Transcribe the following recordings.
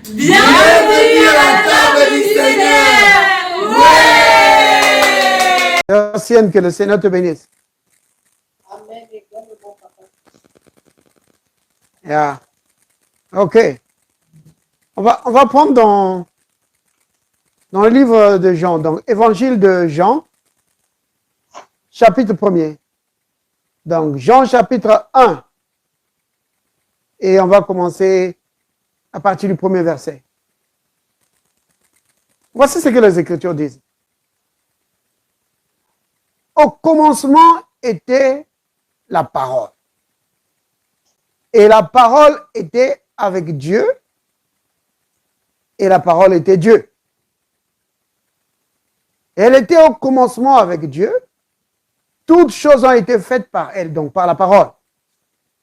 Bienvenue à la table du Seigneur. Ouais. Merci Anne, que le Seigneur te bénisse. Amen. Et comme le bon papa. Yeah. Ok. On va prendre dans le livre de Jean, donc Évangile de Jean, chapitre 1er. Donc Jean chapitre 1. Et on va commencer à partir du premier verset. Voici ce que les Écritures disent. Au commencement était la parole. Et la parole était avec Dieu. Et la parole était Dieu. Elle était au commencement avec Dieu. Toutes choses ont été faites par elle, donc par la parole.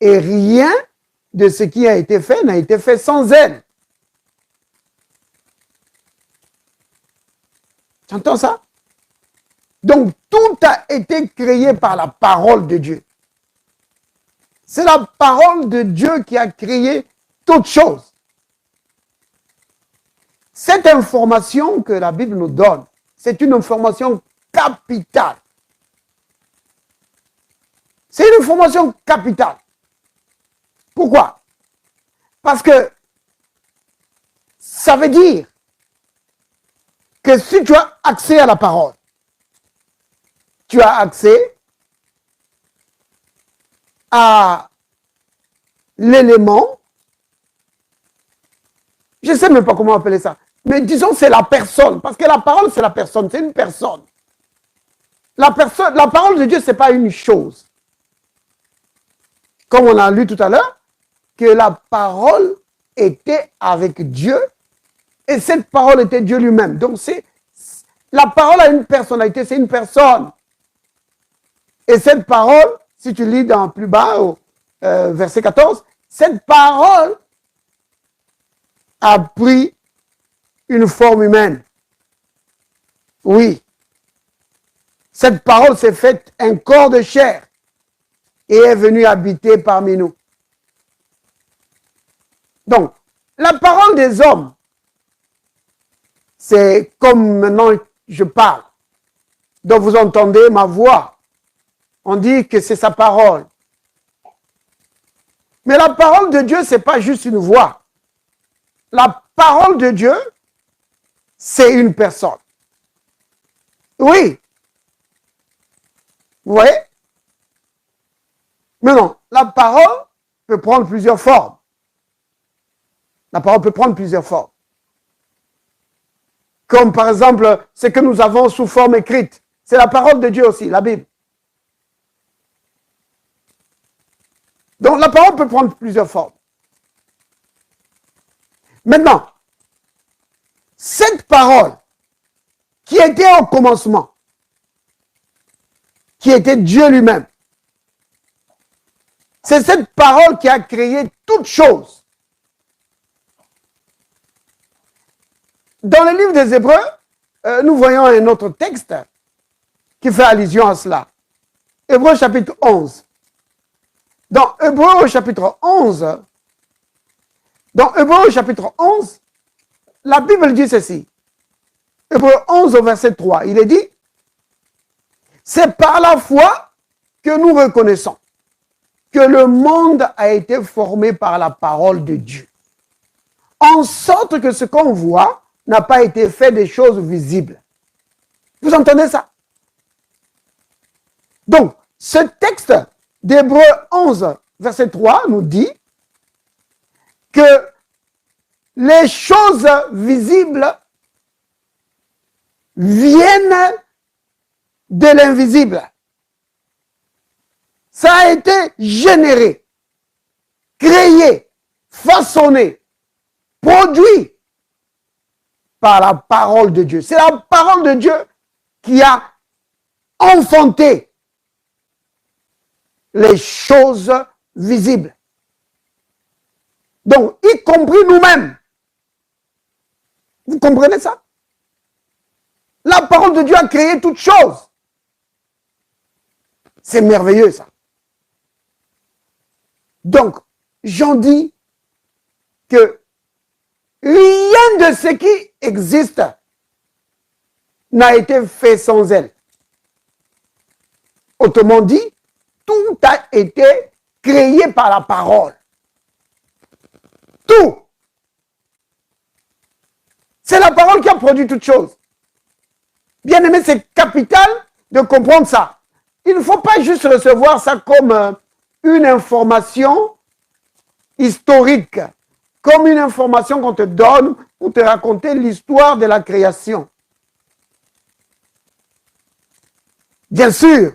Et rien de ce qui a été fait n'a été fait sans elle. Tu entends ça? Donc, tout a été créé par la parole de Dieu. C'est la parole de Dieu qui a créé toutes choses. Cette information que la Bible nous donne, c'est une information capitale. C'est une information capitale. Pourquoi? Parce que ça veut dire que si tu as accès à la parole, tu as accès à l'élément, je ne sais même pas comment appeler ça, mais disons c'est la personne, parce que la parole c'est la personne, c'est une personne. La parole de Dieu, ce n'est pas une chose. Comme on a lu tout à l'heure, que la parole était avec Dieu et cette parole était Dieu lui-même. Donc la parole a une personnalité, c'est une personne. Et cette parole, si tu lis dans plus bas, au verset 14, cette parole a pris une forme humaine. Oui. Cette parole s'est faite un corps de chair et est venue habiter parmi nous. Donc, la parole des hommes, c'est comme maintenant je parle. Donc vous entendez ma voix. On dit que c'est sa parole. Mais la parole de Dieu, ce n'est pas juste une voix. La parole de Dieu, c'est une personne. Oui. Vous voyez? Mais non, la parole peut prendre plusieurs formes. La parole peut prendre plusieurs formes. Comme par exemple, ce que nous avons sous forme écrite. C'est la parole de Dieu aussi, la Bible. Donc la parole peut prendre plusieurs formes. Maintenant, cette parole qui était au commencement, qui était Dieu lui-même, c'est cette parole qui a créé toutes choses. Dans le livre des Hébreux, nous voyons un autre texte qui fait allusion à cela. Hébreux chapitre 11. Dans Hébreux chapitre 11, la Bible dit ceci. Hébreux 11 au verset 3, il est dit, c'est par la foi que nous reconnaissons que le monde a été formé par la parole de Dieu. En sorte que ce qu'on voit n'a pas été fait des choses visibles. Vous entendez ça? Donc, ce texte d'Hébreux 11, verset 3, nous dit que les choses visibles viennent de l'invisible. Ça a été généré, créé, façonné, produit par la parole de Dieu. C'est la parole de Dieu qui a enfanté les choses visibles. Donc, y compris nous-mêmes. Vous comprenez ça? La parole de Dieu a créé toutes choses. C'est merveilleux ça. Donc, j'en dis que rien que ce qui existe n'a été fait sans elle. Autrement dit, tout a été créé par la parole. Tout. C'est la parole qui a produit toute chose. Bien aimé, c'est capital de comprendre ça. Il ne faut pas juste recevoir ça comme une information historique, comme une information qu'on te donne pour te raconter l'histoire de la création. Bien sûr,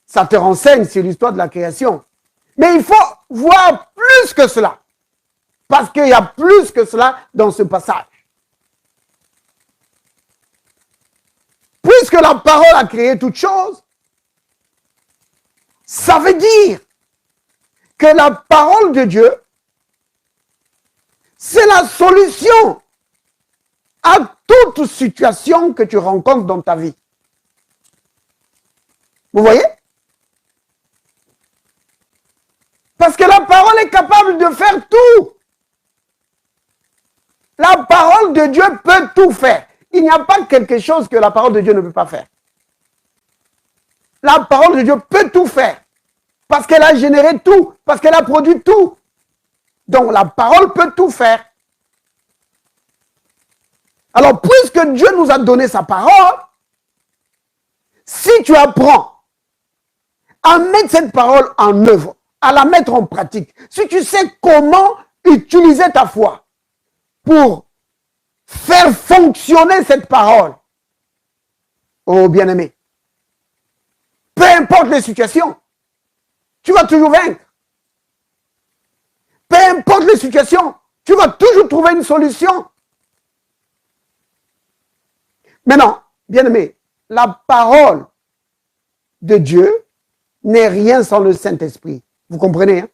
ça te renseigne sur l'histoire de la création. Mais il faut voir plus que cela. Parce qu'il y a plus que cela dans ce passage. Puisque la parole a créé toute chose, ça veut dire que la parole de Dieu, c'est la solution à toute situation que tu rencontres dans ta vie. Vous voyez? Parce que la parole est capable de faire tout. La parole de Dieu peut tout faire. Il n'y a pas quelque chose que la parole de Dieu ne peut pas faire. La parole de Dieu peut tout faire. Parce qu'elle a généré tout. Parce qu'elle a produit tout. Donc la parole peut tout faire. Alors puisque Dieu nous a donné sa parole, si tu apprends à mettre cette parole en œuvre, à la mettre en pratique, si tu sais comment utiliser ta foi pour faire fonctionner cette parole, oh bien-aimé, peu importe les situations, tu vas toujours vaincre. Peu importe les situations, tu vas toujours trouver une solution. Maintenant, bien-aimé, la parole de Dieu n'est rien sans le Saint-Esprit. Vous comprenez, hein?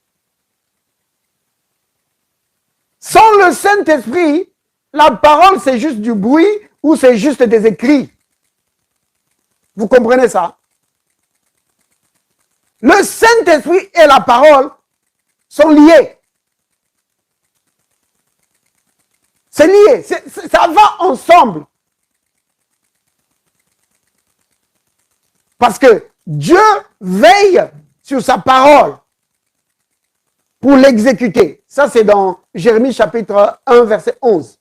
Sans le Saint-Esprit, la parole, c'est juste du bruit ou c'est juste des écrits. Vous comprenez ça? Le Saint-Esprit et la parole sont liés. C'est lié, ça va ensemble. Parce que Dieu veille sur sa parole pour l'exécuter. Ça, c'est dans Jérémie chapitre 1, verset 11.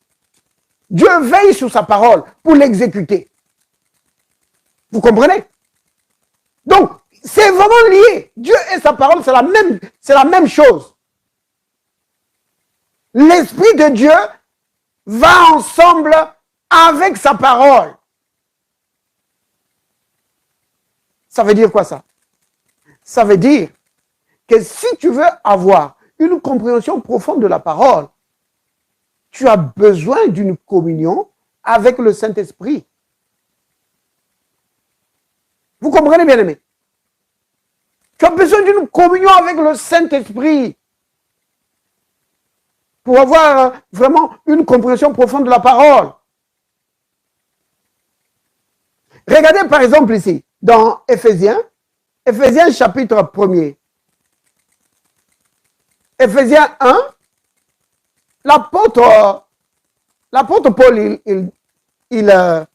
Dieu veille sur sa parole pour l'exécuter. Vous comprenez? Donc, c'est vraiment lié. Dieu et sa parole, c'est la même chose. L'Esprit de Dieu va ensemble avec sa parole. Ça veut dire quoi ça? Ça veut dire que si tu veux avoir une compréhension profonde de la parole, tu as besoin d'une communion avec le Saint-Esprit. Vous comprenez, bien aimé? Tu as besoin d'une communion avec le Saint-Esprit pour avoir vraiment une compréhension profonde de la parole. Regardez par exemple ici, dans Éphésiens chapitre 1er. Éphésiens 1, l'apôtre Paul, il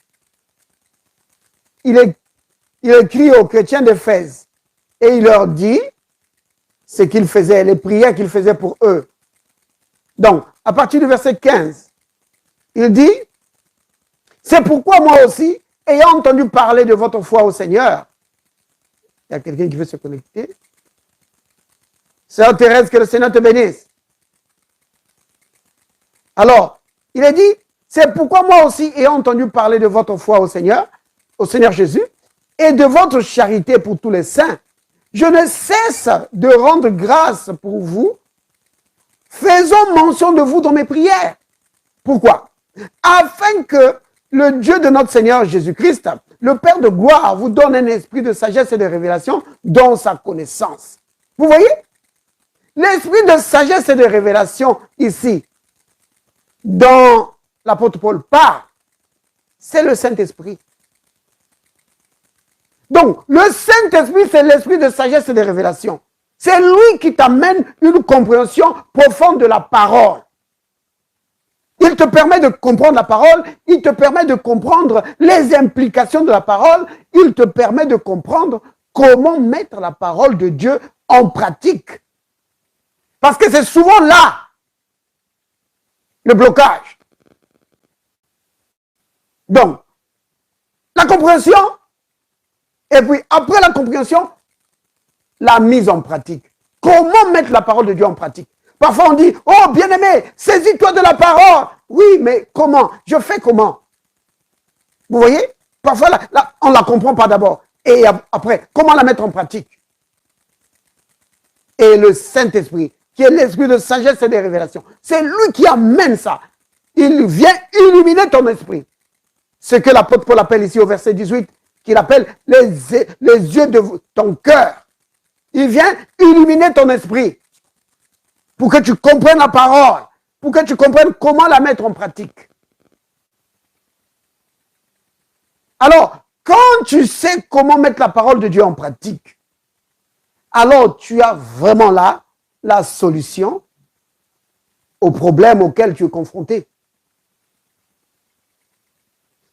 écrit aux chrétiens d'Éphèse et il leur dit ce qu'il faisait, les prières qu'il faisait pour eux. Donc, à partir du verset 15, il dit, c'est pourquoi moi aussi, ayant entendu parler de votre foi au Seigneur, il y a quelqu'un qui veut se connecter. Sœur Thérèse, que le Seigneur te bénisse. Alors, il a dit, c'est pourquoi moi aussi, ayant entendu parler de votre foi au Seigneur Jésus, et de votre charité pour tous les saints, je ne cesse de rendre grâce pour vous, faisant mention de vous dans mes prières. Pourquoi? Afin que le Dieu de notre Seigneur Jésus-Christ, le Père de gloire, vous donne un esprit de sagesse et de révélation dans sa connaissance. Vous voyez? L'esprit de sagesse et de révélation ici, dont l'apôtre Paul parle, c'est le Saint-Esprit. Donc, le Saint-Esprit, c'est l'esprit de sagesse et de révélation. C'est lui qui t'amène une compréhension profonde de la parole. Il te permet de comprendre la parole, il te permet de comprendre les implications de la parole, il te permet de comprendre comment mettre la parole de Dieu en pratique. Parce que c'est souvent là le blocage. Donc, la compréhension, et puis après la compréhension, la mise en pratique. Comment mettre la parole de Dieu en pratique? Parfois on dit, oh bien-aimé, saisis-toi de la parole. Oui, mais comment? Je fais comment? Vous voyez? Parfois on ne la comprend pas d'abord. Et après, comment la mettre en pratique? Et le Saint-Esprit, qui est l'esprit de sagesse et de révélation, c'est lui qui amène ça. Il vient illuminer ton esprit. Ce que l'apôtre Paul appelle ici au verset 18, qu'il appelle les yeux de ton cœur. Il vient illuminer ton esprit pour que tu comprennes la parole, pour que tu comprennes comment la mettre en pratique. Alors, quand tu sais comment mettre la parole de Dieu en pratique, alors tu as vraiment là la solution au problème auquel tu es confronté.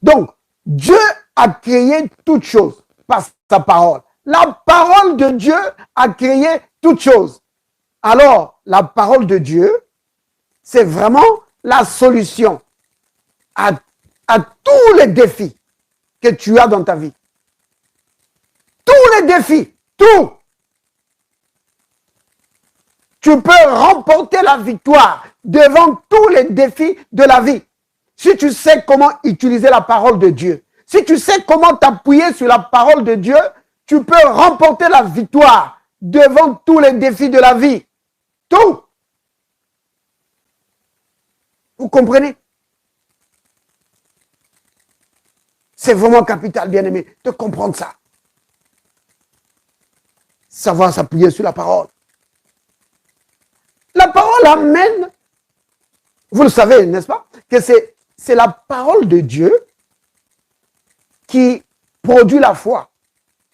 Donc, Dieu a créé toutes choses par sa parole. La parole de Dieu a créé toutes choses. Alors, la parole de Dieu, c'est vraiment la solution à tous les défis que tu as dans ta vie. Tous les défis, tout. Tu peux remporter la victoire devant tous les défis de la vie. Si tu sais comment utiliser la parole de Dieu, si tu sais comment t'appuyer sur la parole de Dieu, tu peux remporter la victoire devant tous les défis de la vie. Tout. Vous comprenez? C'est vraiment capital, bien-aimé, de comprendre ça. Savoir s'appuyer sur la parole. La parole amène, vous le savez, n'est-ce pas, que c'est la parole de Dieu qui produit la foi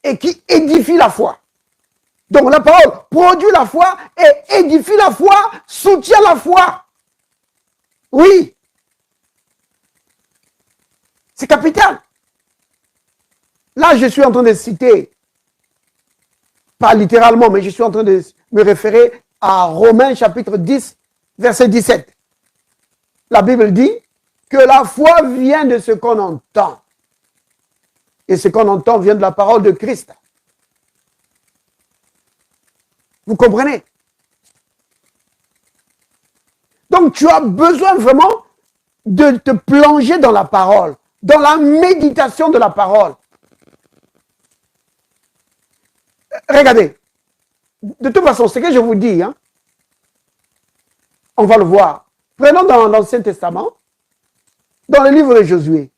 et qui édifie la foi. Donc la parole produit la foi et édifie la foi, soutient la foi. Oui. C'est capital. Là, je suis en train de citer, pas littéralement, mais je suis en train de me référer à Romains chapitre 10, verset 17. La Bible dit que la foi vient de ce qu'on entend. Et ce qu'on entend vient de la parole de Christ. Vous comprenez? Donc tu as besoin vraiment de te plonger dans la parole, dans la méditation de la parole. Regardez, de toute façon, ce que je vous dis, hein, on va le voir. Prenons dans l'Ancien Testament, dans le livre de Josué.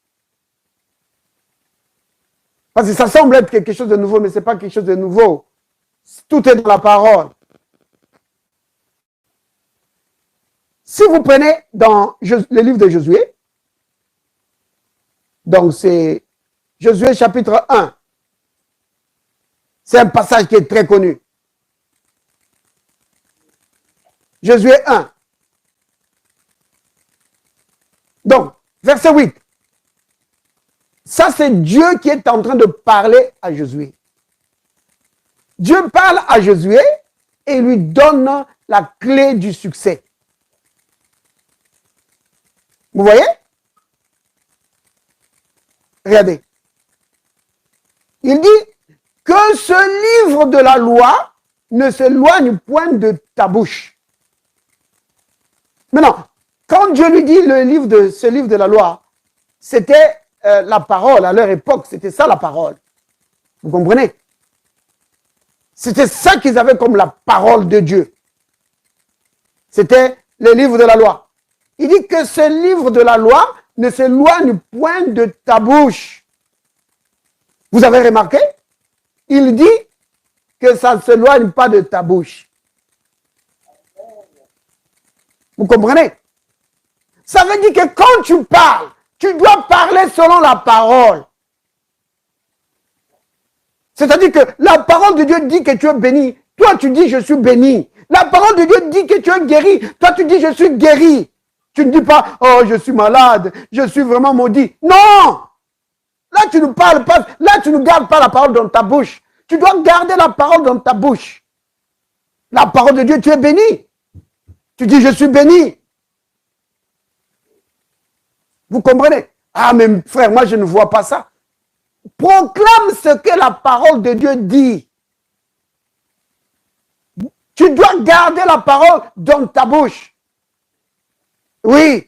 Parce que ça semble être quelque chose de nouveau, mais ce n'est pas quelque chose de nouveau. Tout est dans la parole. Si vous prenez dans le livre de Josué, donc c'est Josué chapitre 1. C'est un passage qui est très connu. Josué 1. Donc, verset 8. Ça, c'est Dieu qui est en train de parler à Josué. Dieu parle à Josué et lui donne la clé du succès. Vous voyez? Regardez. Il dit que ce livre de la loi ne s'éloigne point de ta bouche. Maintenant, quand Dieu lui dit ce livre de la loi, c'était la parole à leur époque, c'était ça la parole. Vous comprenez? C'était ça qu'ils avaient comme la parole de Dieu. C'était le livre de la loi. Il dit que ce livre de la loi ne s'éloigne point de ta bouche. Vous avez remarqué? Il dit que ça ne s'éloigne pas de ta bouche. Vous comprenez? Ça veut dire que quand tu parles, tu dois parler selon la parole. C'est-à-dire que la parole de Dieu dit que tu es béni. Toi, tu dis je suis béni. La parole de Dieu dit que tu es guéri. Toi, tu dis je suis guéri. Tu ne dis pas, oh, je suis malade, je suis vraiment maudit. Non! Là, tu ne parles pas, là, tu ne gardes pas la parole dans ta bouche. Tu dois garder la parole dans ta bouche. La parole de Dieu, tu es béni. Tu dis, je suis béni. Vous comprenez? Ah, mais frère, moi, je ne vois pas ça. Proclame ce que la parole de Dieu dit. Tu dois garder la parole dans ta bouche. Oui,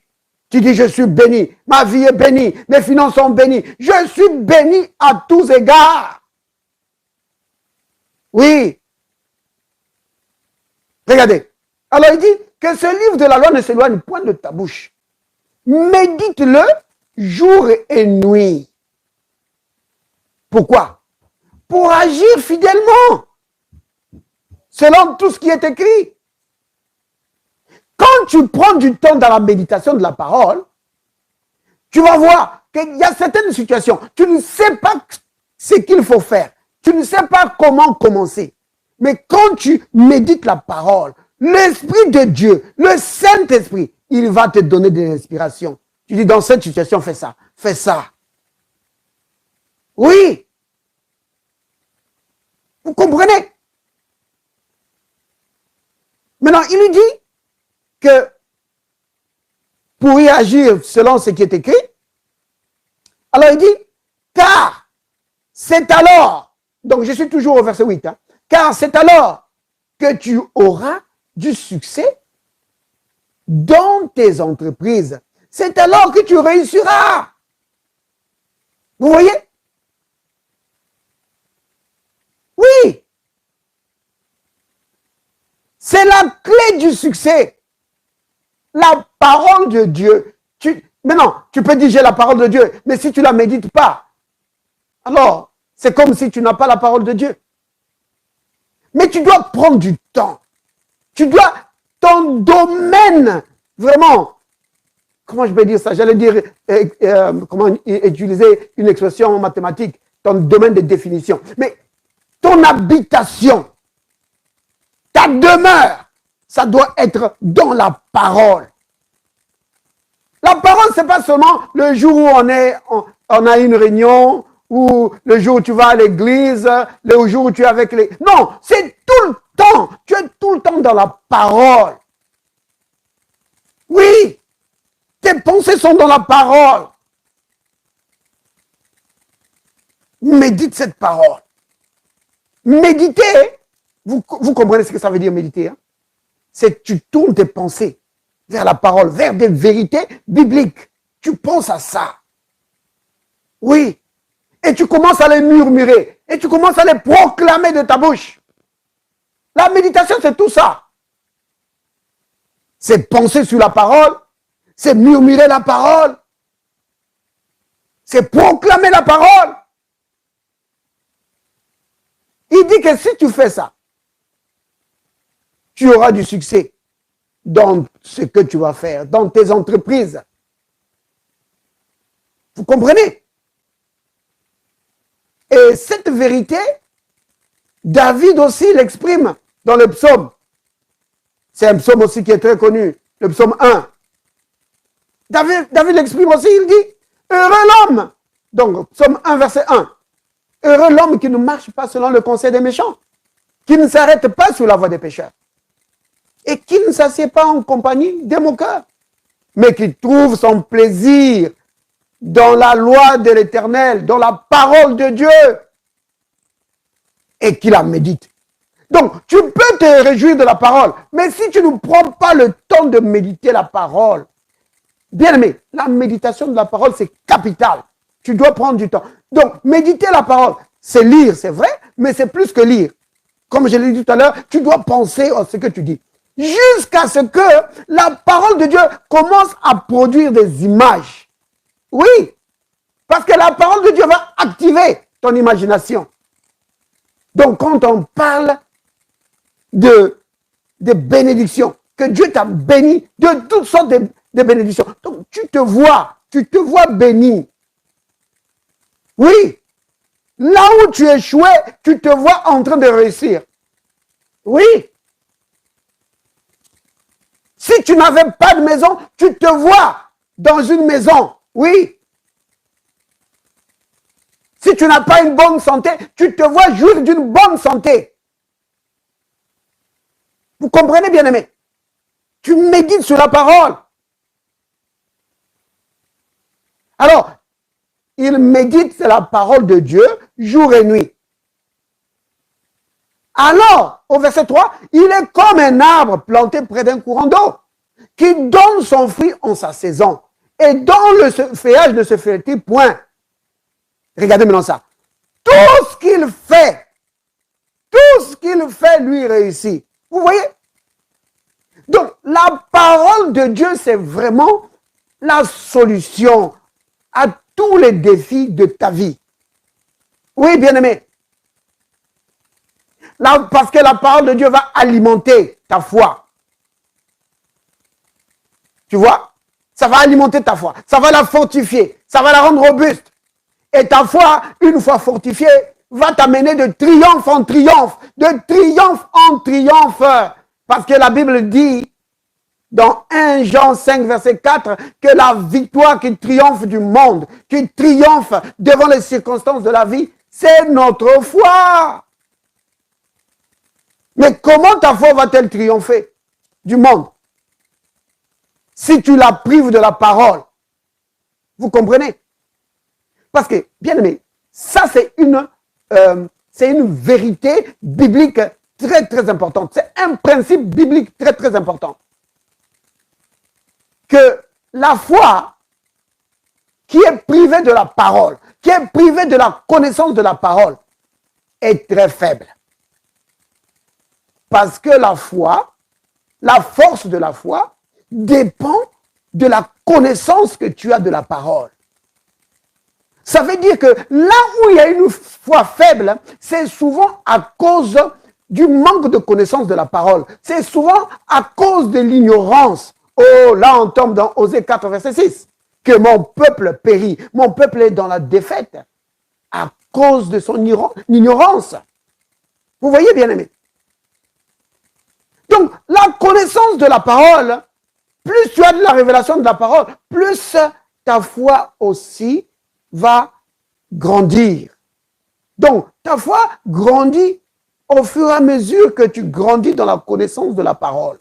tu dis, je suis béni. Ma vie est bénie. Mes finances sont bénies. Je suis béni à tous égards. Oui. Regardez. Alors, il dit que ce livre de la loi ne s'éloigne point de ta bouche. Médite-le jour et nuit. Pourquoi? Pour agir fidèlement, selon tout ce qui est écrit. Quand tu prends du temps dans la méditation de la parole, tu vas voir qu'il y a certaines situations, tu ne sais pas ce qu'il faut faire, tu ne sais pas comment commencer. Mais quand tu médites la parole, l'Esprit de Dieu, le Saint-Esprit, il va te donner de l'inspiration. Tu dis, dans cette situation, fais ça, fais ça. Oui. Vous comprenez? Maintenant, il lui dit que pour y agir selon ce qui est écrit, alors il dit, car c'est alors, donc je suis toujours au verset 8, hein, car c'est alors que tu auras du succès dans tes entreprises. C'est alors que tu réussiras. Vous voyez? Oui. C'est la clé du succès. La parole de Dieu. Maintenant, tu peux dire j'ai la parole de Dieu, mais si tu ne la médites pas, alors c'est comme si tu n'as pas la parole de Dieu. Mais tu dois prendre du temps. Tu dois, ton domaine, vraiment, comment je peux dire ça? J'allais dire, comment utiliser une expression mathématique, ton domaine de définition. Mais ton habitation, ta demeure, ça doit être dans la parole. La parole, ce n'est pas seulement le jour où on a une réunion, ou le jour où tu vas à l'église, le jour où tu es avec les... Non, c'est tout le temps. Tu es tout le temps dans la parole. Oui, tes pensées sont dans la parole. Médite cette parole. Méditer, vous comprenez ce que ça veut dire méditer, hein? C'est que tu tournes tes pensées vers la parole, vers des vérités bibliques. Tu penses à ça. Oui. Et tu commences à les murmurer. Et tu commences à les proclamer de ta bouche. La méditation, c'est tout ça. C'est penser sur la parole. C'est murmurer la parole. C'est proclamer la parole. Il dit que si tu fais ça, tu auras du succès dans ce que tu vas faire, dans tes entreprises. Vous comprenez? Et cette vérité, David aussi l'exprime dans le psaume. C'est un psaume aussi qui est très connu, le psaume 1. David l'exprime aussi, il dit, heureux l'homme. Donc, psaume 1, verset 1. Heureux l'homme qui ne marche pas selon le conseil des méchants, qui ne s'arrête pas sur la voie des pécheurs, et qui ne s'assied pas en compagnie des moqueurs, mais qui trouve son plaisir dans la loi de l'Éternel, dans la parole de Dieu, et qui la médite. Donc, tu peux te réjouir de la parole, mais si tu ne prends pas le temps de méditer la parole, bien aimé, la méditation de la parole, c'est capital. Tu dois prendre du temps. Donc, méditer la parole, c'est lire, c'est vrai, mais c'est plus que lire. Comme je l'ai dit tout à l'heure, tu dois penser à ce que tu dis. Jusqu'à ce que la parole de Dieu commence à produire des images. Oui, parce que la parole de Dieu va activer ton imagination. Donc, quand on parle de bénédictions, que Dieu t'a béni de toutes sortes de bénédictions. Donc, tu te vois béni. Oui, là où tu échouais, tu te vois en train de réussir. Oui. Si tu n'avais pas de maison, tu te vois dans une maison. Oui. Si tu n'as pas une bonne santé, tu te vois jouir d'une bonne santé. Vous comprenez, bien-aimé? Tu médites sur la parole. Alors, il médite sur la parole de Dieu jour et nuit. Alors, au verset 3, il est comme un arbre planté près d'un courant d'eau, qui donne son fruit en sa saison, et dont le feuillage ne se flétrit point. Regardez maintenant ça. Tout ce qu'il fait, lui réussit. Vous voyez? Donc, la parole de Dieu, c'est vraiment la solution à tous les défis de ta vie. Oui, bien-aimé. Parce que la parole de Dieu va alimenter ta foi. Tu vois? Ça va alimenter ta foi. Ça va la fortifier. Ça va la rendre robuste. Et ta foi, une fois fortifiée, va t'amener de triomphe en triomphe. De triomphe en triomphe. Parce que la Bible dit, dans 1 Jean 5, verset 4, que la victoire qui triomphe du monde, qui triomphe devant les circonstances de la vie, c'est notre foi. Mais comment ta foi va-t-elle triompher du monde si tu la prives de la parole? Vous comprenez? Parce que, bien aimé, ça c'est une vérité biblique très très importante. C'est un principe biblique très très important. Que la foi qui est privée de la parole, qui est privée de la connaissance de la parole, est très faible. Parce que la foi, la force de la foi, dépend de la connaissance que tu as de la parole. Ça veut dire que là où il y a une foi faible, c'est souvent à cause du manque de connaissance de la parole. C'est souvent à cause de l'ignorance. Oh, là on tombe dans Osée 4, verset 6. Que mon peuple périt. Mon peuple est dans la défaite à cause de son ignorance. Vous voyez, bien-aimé? Donc, la connaissance de la parole, plus tu as de la révélation de la parole, plus ta foi aussi va grandir. Donc, ta foi grandit au fur et à mesure que tu grandis dans la connaissance de la parole.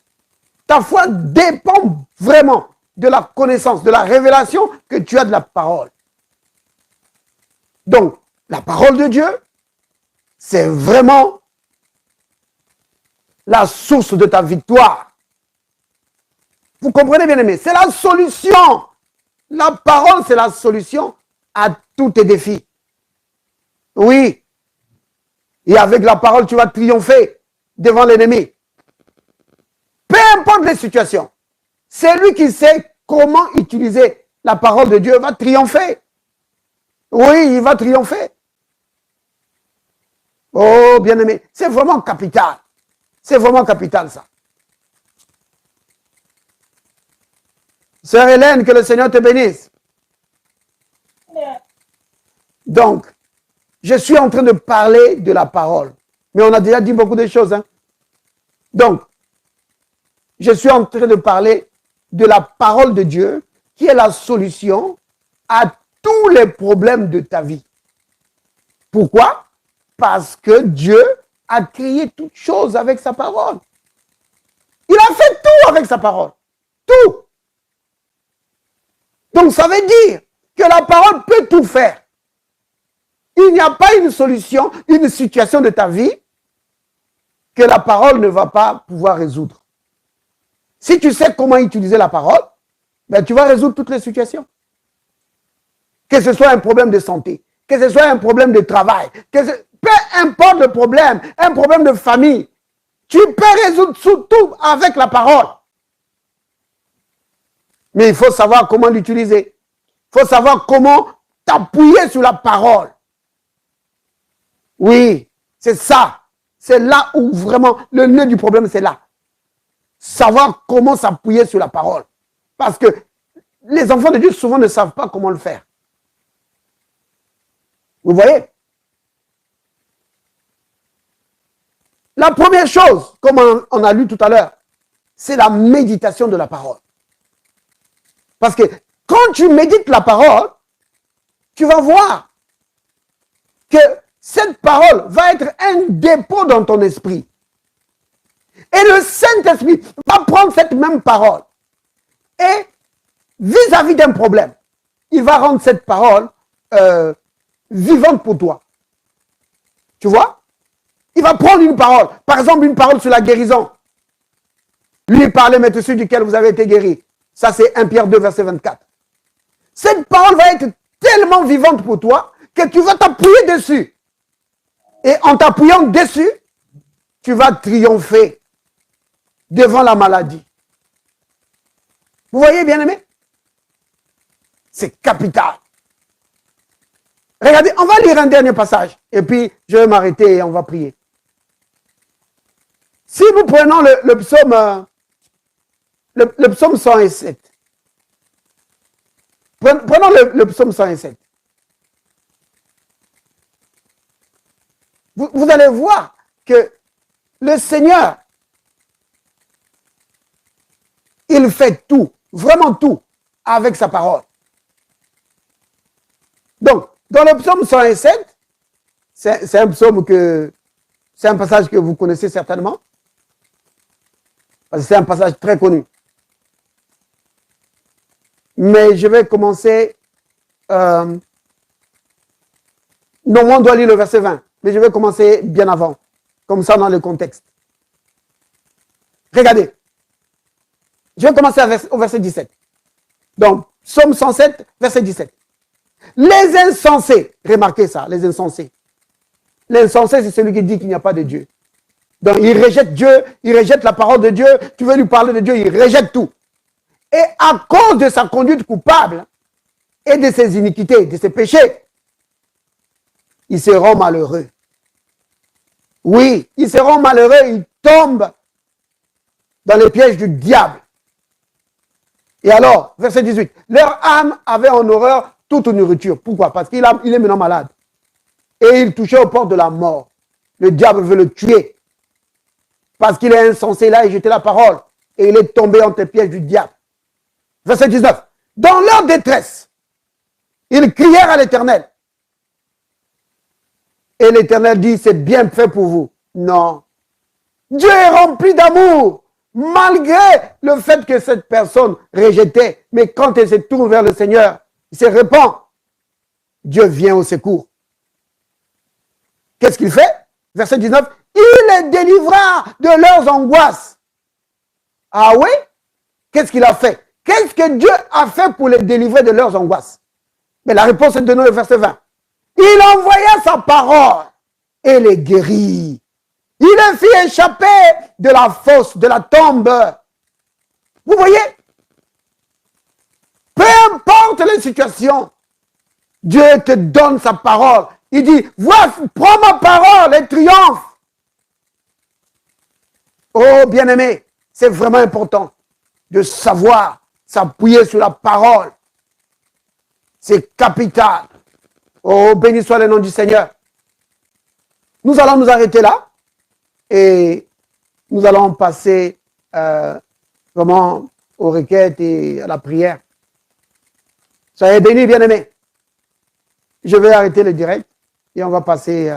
Ta foi dépend vraiment de la connaissance, de la révélation que tu as de la parole. Donc, la parole de Dieu, c'est vraiment la source de ta victoire. Vous comprenez, bien aimé? C'est la solution. La parole, c'est la solution à tous tes défis. Oui. Et avec la parole, tu vas triompher devant l'ennemi. Peu importe les situations. C'est lui qui sait comment utiliser la parole de Dieu va triompher. Oui, il va triompher. Oh, bien aimé, c'est vraiment capital. C'est vraiment capital, ça. Sœur Hélène, que le Seigneur te bénisse. Donc, je suis en train de parler de la parole. Mais on a déjà dit beaucoup de choses. Hein? Donc, je suis en train de parler de la parole de Dieu qui est la solution à tous les problèmes de ta vie. Pourquoi? Parce que Dieu a créé toutes choses avec sa parole. Il a fait tout avec sa parole. Tout. Donc ça veut dire que la parole peut tout faire. Il n'y a pas une solution, une situation de ta vie que la parole ne va pas pouvoir résoudre. Si tu sais comment utiliser la parole, ben tu vas résoudre toutes les situations. Que ce soit un problème de santé, que ce soit un problème de travail, peu importe le problème, un problème de famille, tu peux résoudre tout avec la parole. Mais il faut savoir comment l'utiliser. Il faut savoir comment t'appuyer sur la parole. Oui, c'est ça. C'est là où vraiment le nœud du problème, c'est là. Savoir comment s'appuyer sur la parole. Parce que les enfants de Dieu souvent ne savent pas comment le faire. Vous voyez? La première chose, comme on a lu tout à l'heure, c'est la méditation de la parole. Parce que quand tu médites la parole, tu vas voir que cette parole va être un dépôt dans ton esprit. Et le Saint-Esprit va prendre cette même parole et vis-à-vis d'un problème, il va rendre cette parole vivante pour toi. Tu vois? Il va prendre une parole, par exemple une parole sur la guérison. Lui parler, mais celui duquel vous avez été guéri. Ça, c'est 1 Pierre 2, verset 24. Cette parole va être tellement vivante pour toi que tu vas t'appuyer dessus. Et en t'appuyant dessus, tu vas triompher devant la maladie. Vous voyez, bien-aimés? C'est capital. Regardez, on va lire un dernier passage. Et puis, je vais m'arrêter et on va prier. Si nous prenons le psaume, le psaume 107. Prenons le psaume 107. Vous allez voir que le Seigneur, il fait tout, vraiment tout, avec sa parole. Donc, dans le psaume 107, c'est un psaume c'est un passage que vous connaissez certainement, parce que c'est un passage très connu. Mais je vais commencer, non, on doit lire le verset 20, mais je vais commencer bien avant, comme ça dans le contexte. Regardez, je vais commencer au verset 17. Donc, psaume 107, verset 17. Les insensés, remarquez ça, les insensés. L'insensé, c'est celui qui dit qu'il n'y a pas de Dieu. Donc, il rejette Dieu, il rejette la parole de Dieu, tu veux lui parler de Dieu, il rejette tout. Et à cause de sa conduite coupable et de ses iniquités, de ses péchés, ils seront malheureux. Oui, ils seront malheureux, ils tombent dans les pièges du diable. Et alors, verset 18, leur âme avait en horreur toute nourriture. Pourquoi? Parce qu'il est maintenant malade. Et il touchait aux portes de la mort. Le diable veut le tuer. Parce qu'il est insensé là, il jetait la parole. Et il est tombé entre les pièges du diable. Verset 19. Dans leur détresse, ils crièrent à l'Éternel. Et l'Éternel dit, c'est bien fait pour vous. Non. Dieu est rempli d'amour. Malgré le fait que cette personne rejetait. Mais quand elle se tourne vers le Seigneur, il se répand. Dieu vient au secours. Qu'est-ce qu'il fait? Verset 19. Il les délivra de leurs angoisses. Ah oui? Qu'est-ce qu'il a fait? Qu'est-ce que Dieu a fait pour les délivrer de leurs angoisses? Mais la réponse est donnée au verset 20. Il envoya sa parole et les guérit. Il les fit échapper de la fosse, de la tombe. Vous voyez? Peu importe les situations, Dieu te donne sa parole. Il dit, voici, prends ma parole et triomphe. Oh, bien-aimé, c'est vraiment important de savoir s'appuyer sur la parole. C'est capital. Oh, béni soit le nom du Seigneur. Nous allons nous arrêter là et nous allons passer vraiment aux requêtes et à la prière. Soyez bénis, bien-aimés. Je vais arrêter le direct et on va passer